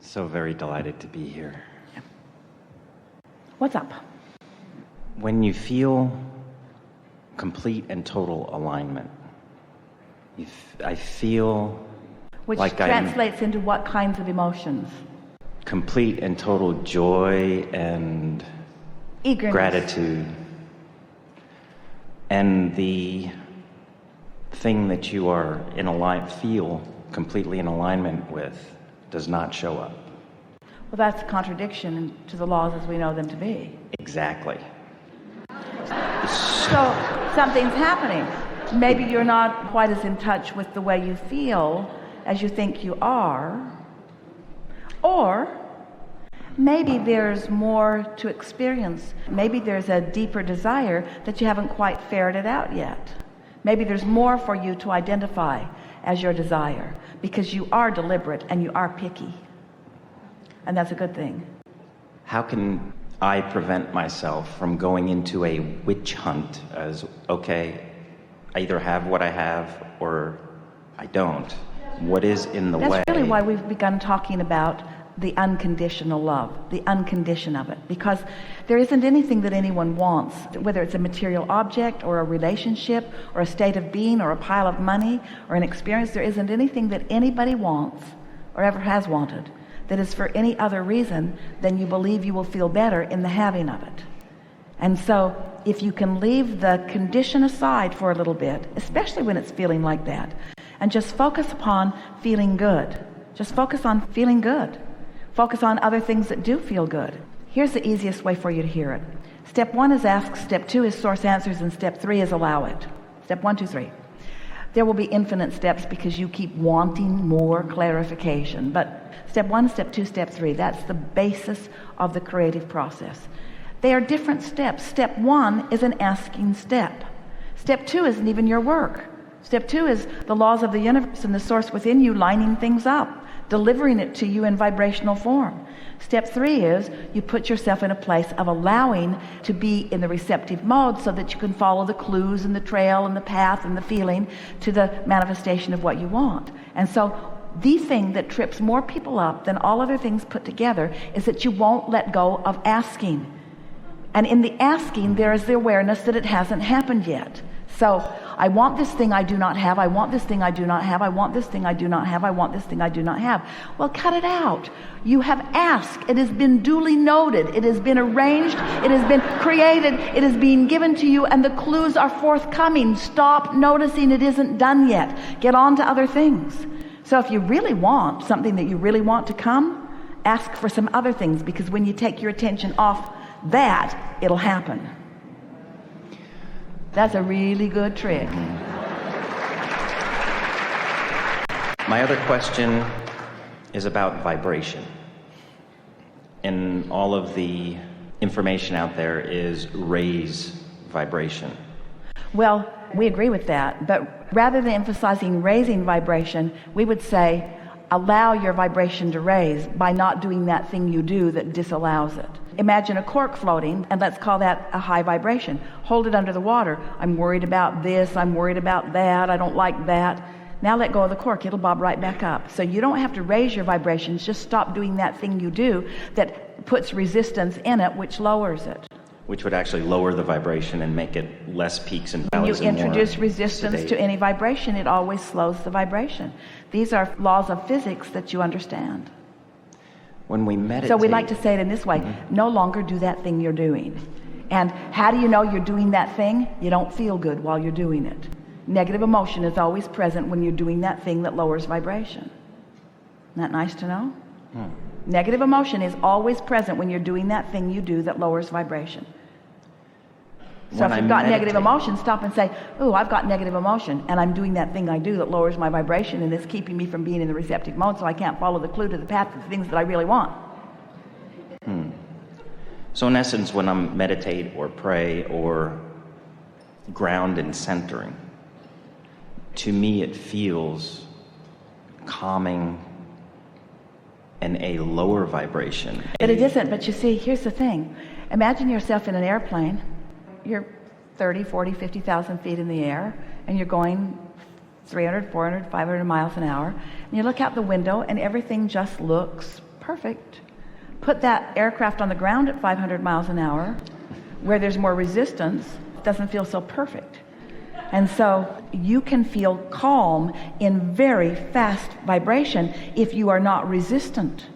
So very delighted to be here. What's up? When you feel complete and total alignment, I feel Which like translates into what kinds of emotions? Complete and total joy and Eagerness. gratitude. And the thing that you are feel completely in alignment with does not show up. Well, that's a contradiction to the laws as we know them to be. Exactly. So something's happening. Maybe you're not quite as in touch with the way you feel as you think you are. Or maybe there's more to experience. Maybe there's a deeper desire that you haven't quite ferreted out yet. Maybe there's more for you to identify as your desire, because you are deliberate and you are picky. And that's a good thing. How can I prevent myself from going into a witch hunt as, okay, I either have what I have or I don't? What is in the way? That's really why we've begun talking about the unconditional love, the uncondition of it, because there isn't anything that anyone wants, whether it's a material object or a relationship or a state of being or a pile of money or an experience. There isn't anything that anybody wants or ever has wanted that is for any other reason than you believe you will feel better in the having of it. And so if you can leave the condition aside for a little bit, especially when it's feeling like that, and just focus upon feeling good, just focus on feeling good. Focus on other things that do feel good. Here's the easiest way for you to hear it. Step 1 is ask, step 2 is source answers, and step 3 is allow it. Step 1, 2, 3. There will be infinite steps because you keep wanting more clarification. But step 1, step 2, step 3, that's the basis of the creative process. They are different steps. Step 1 is an asking step. Step 2 isn't even your work. Step 2 is the laws of the universe and the source within you lining things up, delivering it to you in vibrational form. Step 3 is you put yourself in a place of allowing to be in the receptive mode so that you can follow the clues and the trail and the path and the feeling to the manifestation of what you want. And so the thing that trips more people up than all other things put together is that you won't let go of asking. And in the asking, there is the awareness that it hasn't happened yet. So I want this thing I do not have. I want this thing I do not have. I want this thing I do not have. I want this thing I do not have. Well, cut it out. You have asked. It has been duly noted. It has been arranged. It has been created. It is being given to you, and the clues are forthcoming. Stop noticing it isn't done yet. Get on to other things. So if you really want something that you really want to come, ask for some other things, because when you take your attention off that, it'll happen. That's a really good trick. My other question is about vibration. And all of the information out there is raise vibration. Well, we agree with that, but rather than emphasizing raising vibration, we would say allow your vibration to raise by not doing that thing you do that disallows it. Imagine a cork floating, and let's call that a high vibration. Hold it under the water. I'm worried about this, I'm worried about that, I don't like that. Now let go of the cork, it'll bob right back up. So you don't have to raise your vibrations, just stop doing that thing you do that puts resistance in it, which lowers it. Which would actually lower the vibration and make it less peaks and When you valleys. When you introduce resistance to any vibration, it always slows the vibration. These are laws of physics that you understand. When we meditate, so we like to say it in this way, no longer do that thing you're doing. And how do you know you're doing that thing? You don't feel good while you're doing it. Negative emotion is always present when you're doing that thing that lowers vibration. Isn't that nice to know? Negative emotion is always present when you're doing that thing you do that lowers vibration. So if you've got negative emotion, stop and say, ooh, I've got negative emotion, and I'm doing that thing I do that lowers my vibration, and it's keeping me from being in the receptive mode, so I can't follow the clue to the path to the things that I really want. So in essence, when I'm meditate or pray or ground and centering, to me it feels calming and a lower vibration. But it isn't. But you see, here's the thing. Imagine yourself in an airplane. You're 30, 40, 50,000 feet in the air, and you're going 300, 400, 500 miles an hour. And you look out the window, and everything just looks perfect. Put that aircraft on the ground at 500 miles an hour, where there's more resistance, it doesn't feel so perfect. And so you can feel calm in very fast vibration if you are not resistant.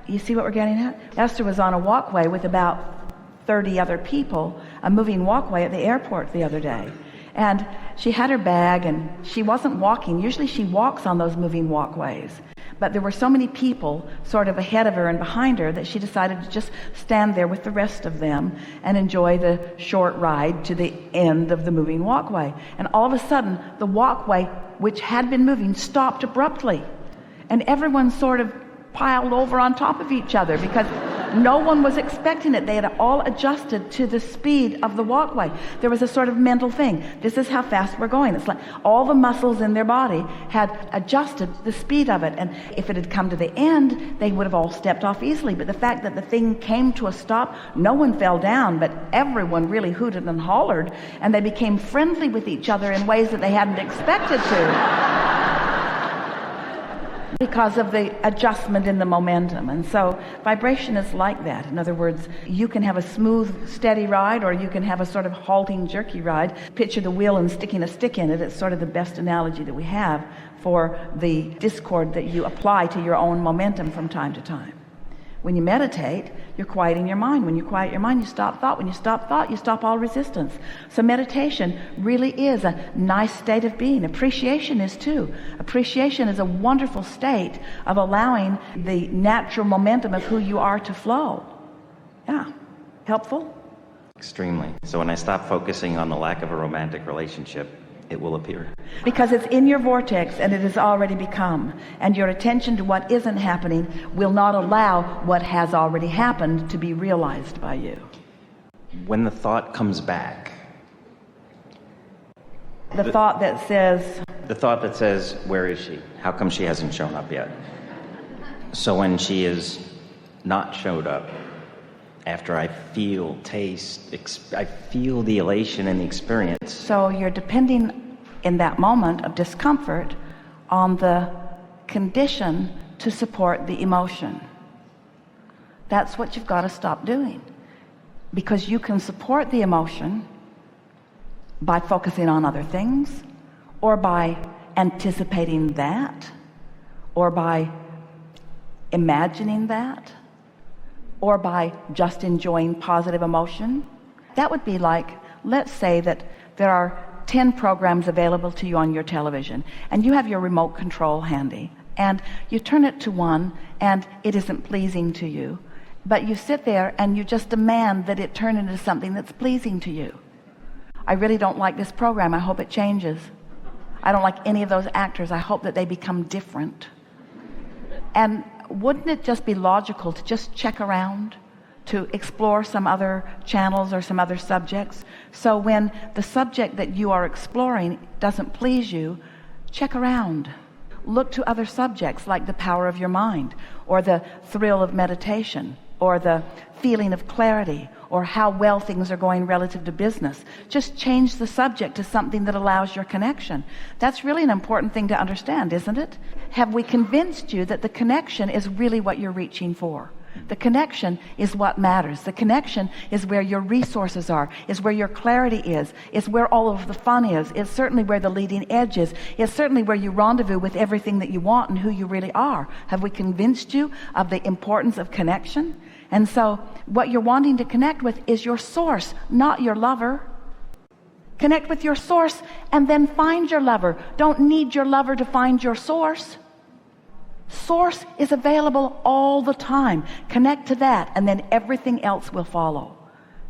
You see what we're getting at? Esther was on a walkway with about 30 other people, a moving walkway at the airport the other day. And she had her bag and she wasn't walking. Usually she walks on those moving walkways. But there were so many people sort of ahead of her and behind her that she decided to just stand there with the rest of them and enjoy the short ride to the end of the moving walkway. And all of a sudden, the walkway, which had been moving, stopped abruptly. And everyone sort of piled over on top of each other because no one was expecting it. They had all adjusted to the speed of the walkway. There was a sort of mental thing. This is how fast we're going. It's like all the muscles in their body had adjusted the speed of it. And if it had come to the end, they would have all stepped off easily. But the fact that the thing came to a stop, no one fell down, but everyone really hooted and hollered, and they became friendly with each other in ways that they hadn't expected to. Because of the adjustment in the momentum. And so vibration is like that. In other words, you can have a smooth, steady ride, or you can have a sort of halting, jerky ride. Picture the wheel and sticking a stick in it. It's sort of the best analogy that we have for the discord that you apply to your own momentum from time to time. When you meditate, you're quieting your mind. When you quiet your mind, you stop thought. When you stop thought, you stop all resistance. So meditation really is a nice state of being. Appreciation is too. Appreciation is a wonderful state of allowing the natural momentum of who you are to flow. Yeah. Helpful? Extremely. So when I stop focusing on the lack of a romantic relationship, it will appear. Because it's in your vortex and it has already become. And your attention to what isn't happening will not allow what has already happened to be realized by you. When the thought comes back. The thought that says, where is she? How come she hasn't shown up yet? So when she is not showed up, after I feel, I feel the elation and the experience. So you're depending in that moment of discomfort on the condition to support the emotion. That's what you've got to stop doing. Because you can support the emotion by focusing on other things, or by anticipating that, or by imagining that, or by just enjoying positive emotion. That would be like, let's say that there are 10 programs available to you on your television, and you have your remote control handy, and you turn it to one, and it isn't pleasing to you. But you sit there and you just demand that it turn into something that's pleasing to you. I really don't like this program. I hope it changes. I don't like any of those actors. I hope that they become different. And wouldn't it just be logical to just check around, to explore some other channels or some other subjects? So when the subject that you are exploring doesn't please you, check around. Look to other subjects like the power of your mind, or the thrill of meditation, or the feeling of clarity, or how well things are going relative to business. Just change the subject to something that allows your connection. That's really an important thing to understand, isn't it? Have we convinced you that the connection is really what you're reaching for? The connection is what matters. The connection is where your resources are, is where your clarity is where all of the fun is. It's certainly where the leading edge is. It's certainly where you rendezvous with everything that you want and who you really are. Have we convinced you of the importance of connection? And so what you're wanting to connect with is your source, not your lover. Connect with your source and then find your lover. Don't need your lover to find your source. Source is available all the time. Connect to that, and then everything else will follow.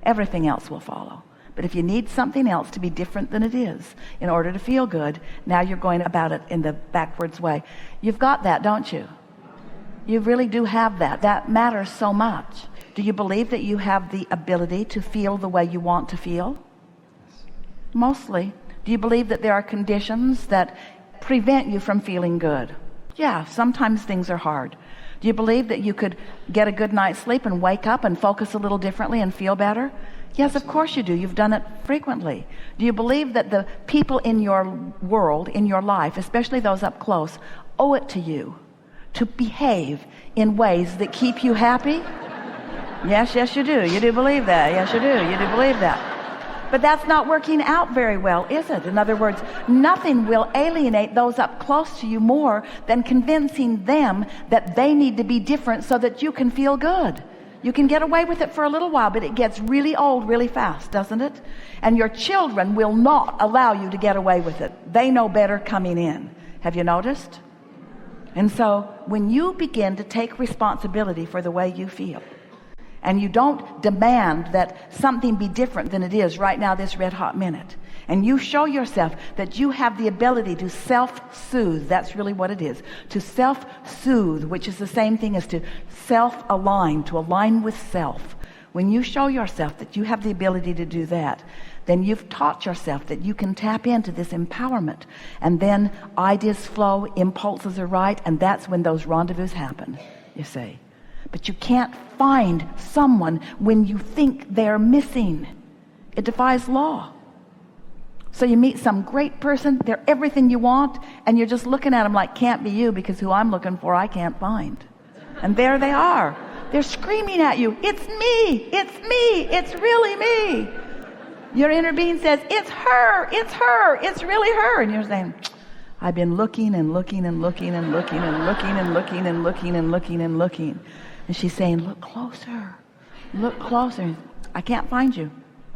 Everything else will follow. But if you need something else to be different than it is in order to feel good, now you're going about it in the backwards way. You've got that, don't you? You really do have that. That matters so much. Do you believe that you have the ability to feel the way you want to feel? Mostly. Do you believe that there are conditions that prevent you from feeling good? Yeah, sometimes things are hard. Do you believe that you could get a good night's sleep and wake up and focus a little differently and feel better? Yes, of course you do. You've done it frequently. Do you believe that the people in your world, in your life, especially those up close, owe it to you to behave in ways that keep you happy? Yes, you do. You do believe that. Yes, you do. You do believe that. But that's not working out very well, is it? In other words, nothing will alienate those up close to you more than convincing them that they need to be different so that you can feel good. You can get away with it for a little while, but it gets really old really fast, doesn't it? And your children will not allow you to get away with it. They know better coming in. Have you noticed? And so when you begin to take responsibility for the way you feel, and you don't demand that something be different than it is right now, this red hot minute, and you show yourself that you have the ability to self-soothe, that's really what it is, to self-soothe, which is the same thing as to self-align, to align with self. When you show yourself that you have the ability to do that, then you've taught yourself that you can tap into this empowerment, and then ideas flow, impulses are right, and that's when those rendezvous happen, you see. But you can't find someone when you think they're missing. It defies law. So you meet some great person, they're everything you want, and you're just looking at them like, can't be you, because who I'm looking for I can't find. And there they are. They're screaming at you, it's me, it's really me. Your inner being says, it's her, it's really her. And you're saying, I've been looking and looking and looking and looking and looking and looking and looking and looking and looking. And she's saying, look closer. Look closer. I can't find you.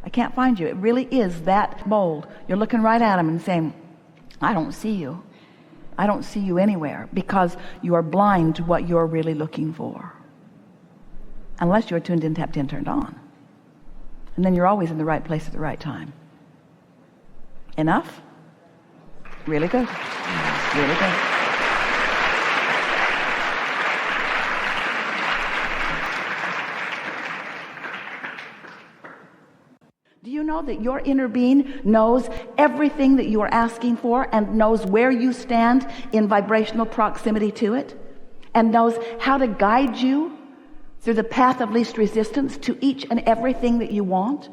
I can't find you. It really is that bold. You're looking right at him and saying, I don't see you. I don't see you anywhere, because you are blind to what you're really looking for. Unless you're tuned in, tapped in, turned on. And then you're always in the right place at the right time. Enough? Really good. Really good. Do you know that your inner being knows everything that you are asking for, and knows where you stand in vibrational proximity to it, and knows how to guide you through the path of least resistance to each and everything that you want?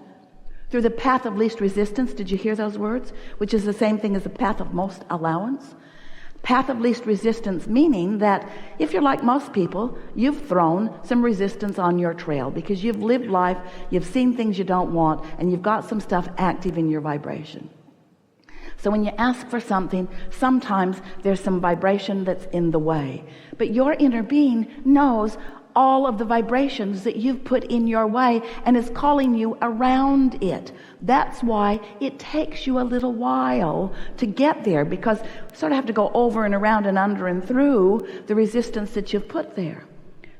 Through the path of least resistance, did you hear those words? Which is the same thing as the path of most allowance. Path of least resistance, meaning that if you're like most people, you've thrown some resistance on your trail because you've lived life, you've seen things you don't want, and you've got some stuff active in your vibration. So when you ask for something, sometimes there's some vibration that's in the way. But your inner being knows all of the vibrations that you've put in your way and is calling you around it. That's why it takes you a little while to get there, because you sort of have to go over and around and under and through the resistance that you've put there.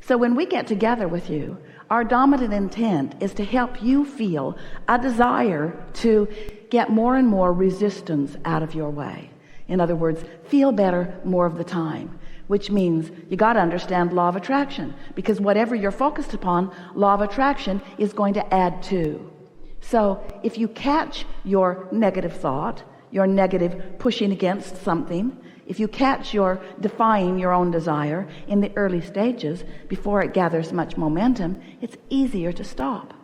So when we get together with you, our dominant intent is to help you feel a desire to get more and more resistance out of your way. In other words, feel better more of the time. Which means you got to understand law of attraction, because whatever you're focused upon, law of attraction is going to add to. So if you catch your negative thought, your negative pushing against something, if you catch your defying your own desire in the early stages before it gathers much momentum, it's easier to stop.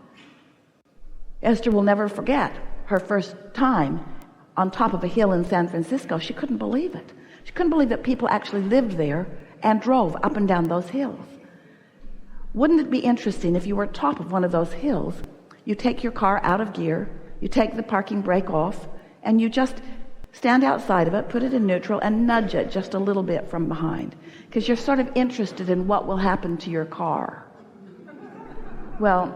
Esther will never forget her first time on top of a hill in San Francisco. She couldn't believe it. She couldn't believe that people actually lived there and drove up and down those hills. Wouldn't it be interesting if you were at the top of one of those hills, you take your car out of gear, you take the parking brake off, and you just stand outside of it, put it in neutral, and nudge it just a little bit from behind, because you're sort of interested in what will happen to your car. Well,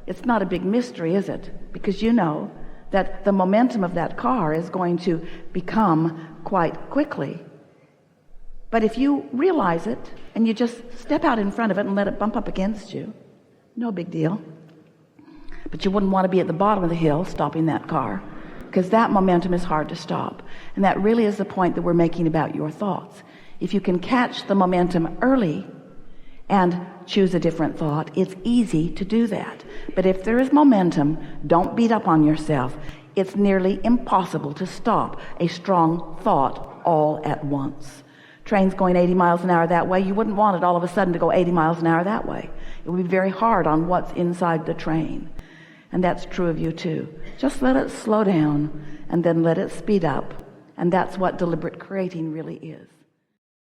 it's not a big mystery, is it? Because you know that the momentum of that car is going to become quite quickly. But if you realize it and you just step out in front of it and let it bump up against you, no big deal. But you wouldn't want to be at the bottom of the hill stopping that car, because that momentum is hard to stop. And that really is the point that we're making about your thoughts. If you can catch the momentum early and choose a different thought, it's easy to do that. But if there is momentum, don't beat up on yourself. It's nearly impossible to stop a strong thought all at once. Trains going 80 miles an hour that way, you wouldn't want it all of a sudden to go 80 miles an hour that way. It would be very hard on what's inside the train. And that's true of you too. Just let it slow down and then let it speed up. And that's what deliberate creating really is.